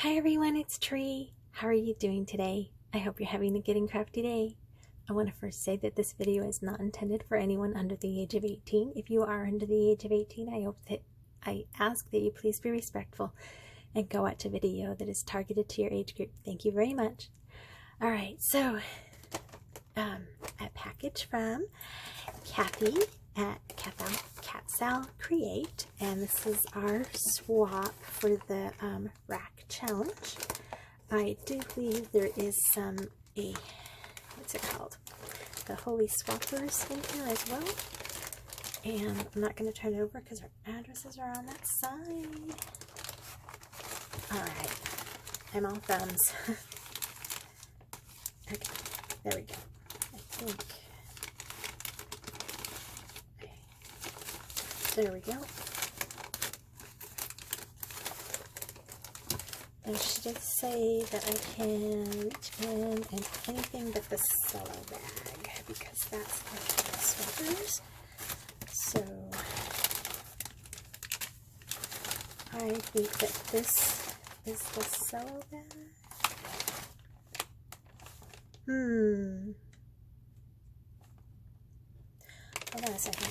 Hi everyone, it's Tree. How are you doing today? I hope you're having a good and crafty day. I want to first say that this video is not intended for anyone under the age of 18. If you are under the age of 18, I ask that you please be respectful and go watch a video that is targeted to your age group. Thank you very much. Alright, so a package from Cathy at Katzel Creates, and this is our swap for the RAK challenge. I do believe there is what's it called? The Holy Swappers in here as well. And I'm not going to turn it over because our addresses are on that side. Alright, I'm all thumbs. Okay, there we go. I think. There we go. And she did say that I can reach in and anything but the solo bag because that's my swappers. So I think that this is the solo bag. Hold on a second.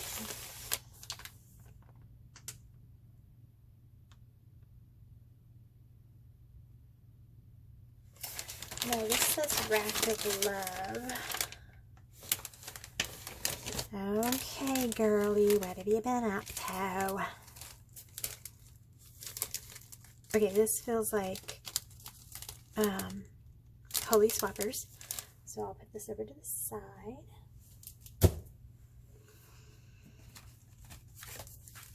No, this says RAK of Love. Okay, girly, what have you been up to? Okay, this feels like Holy Swappers. So I'll put this over to the side.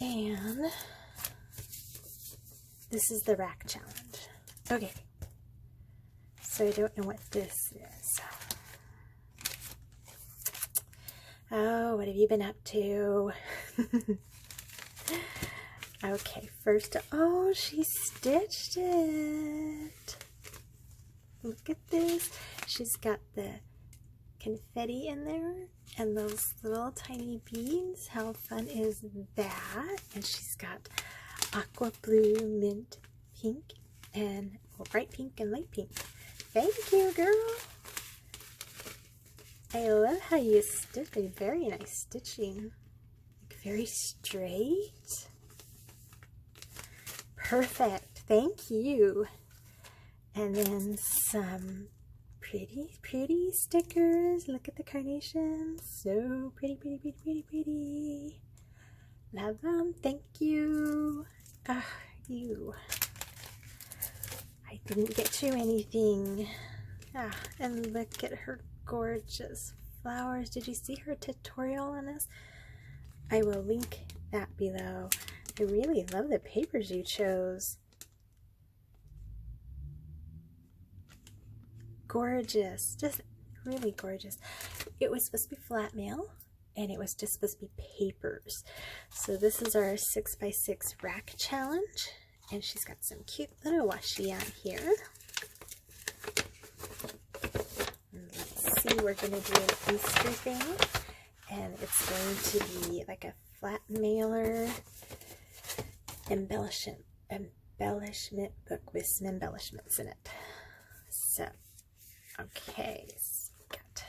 And this is the RAK challenge. Okay. So I don't know what this is. Oh, what have you been up to? Okay, first, oh, she stitched it. Look at this. She's got the confetti in there and those little tiny beads. How fun is that? And she's got aqua blue, mint pink, and bright pink and light pink. Thank you, girl. I love how you stitch. Very nice stitching. Like very straight. Perfect. Thank you. And then some pretty stickers. Look at the carnations. So pretty. Love them. Thank you. You. I didn't get you anything. And look at her gorgeous flowers. Did you see her tutorial on this? I will link that below. I really love the papers you chose. Gorgeous. Just really gorgeous. It was supposed to be flat mail, and it was just supposed to be papers. So this is our 6x6 RAK challenge. And she's got some cute little washi on here. And let's see, we're going to do an Easter thing. And it's going to be like a flat mailer embellishment book with some embellishments in it. So, okay. So got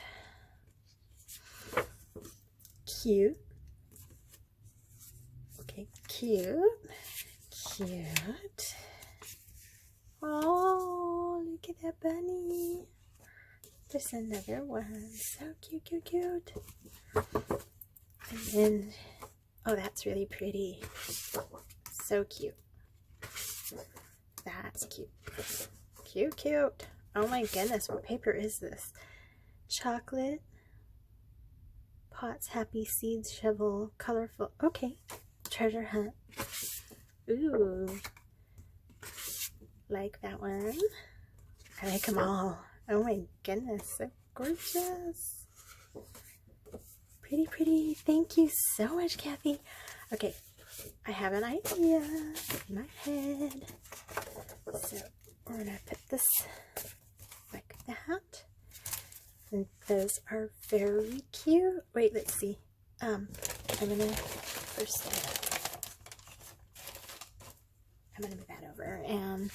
cute. Okay, cute. Cute. Oh, look at that bunny. There's another one. So cute. And then, oh, that's really pretty. So cute. That's cute. Cute. Oh my goodness, what paper is this? Chocolate. Pots, happy seeds, shovel, colorful. Okay. Treasure hunt. Ooh, like that one. I like them all. Oh my goodness, so gorgeous. Pretty. Thank you so much, Kathy. Okay, I have an idea in my head. So we're gonna put this like that. And those are very cute. Wait, let's see. I'm gonna first I'm going to move that over and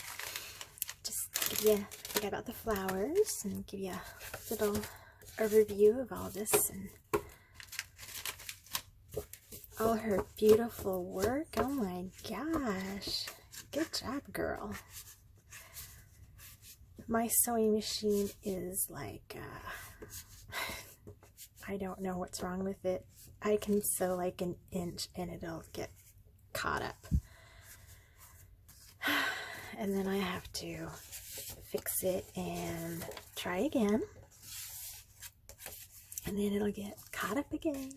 yeah, I forgot about the flowers and give you a little overview of all this and all her beautiful work. Oh my gosh. Good job, girl. My sewing machine is like, I don't know what's wrong with it. I can sew like an inch and it'll get caught up. And then I have to fix it and try again. And then it'll get caught up again.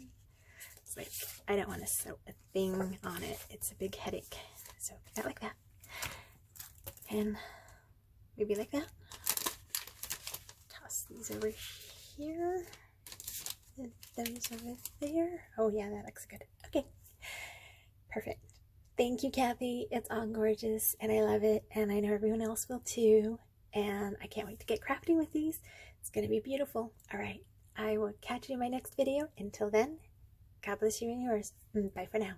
It's like, I don't want to sew a thing on it. It's a big headache. So not like that. And maybe like that. Toss these over here. And those over there. Oh yeah, that looks good. Okay. Perfect. Thank you, Kathy. It's all gorgeous and I love it. And I know everyone else will too. And I can't wait to get crafting with these. It's going to be beautiful. All right. I will catch you in my next video. Until then, God bless you and yours. Bye for now.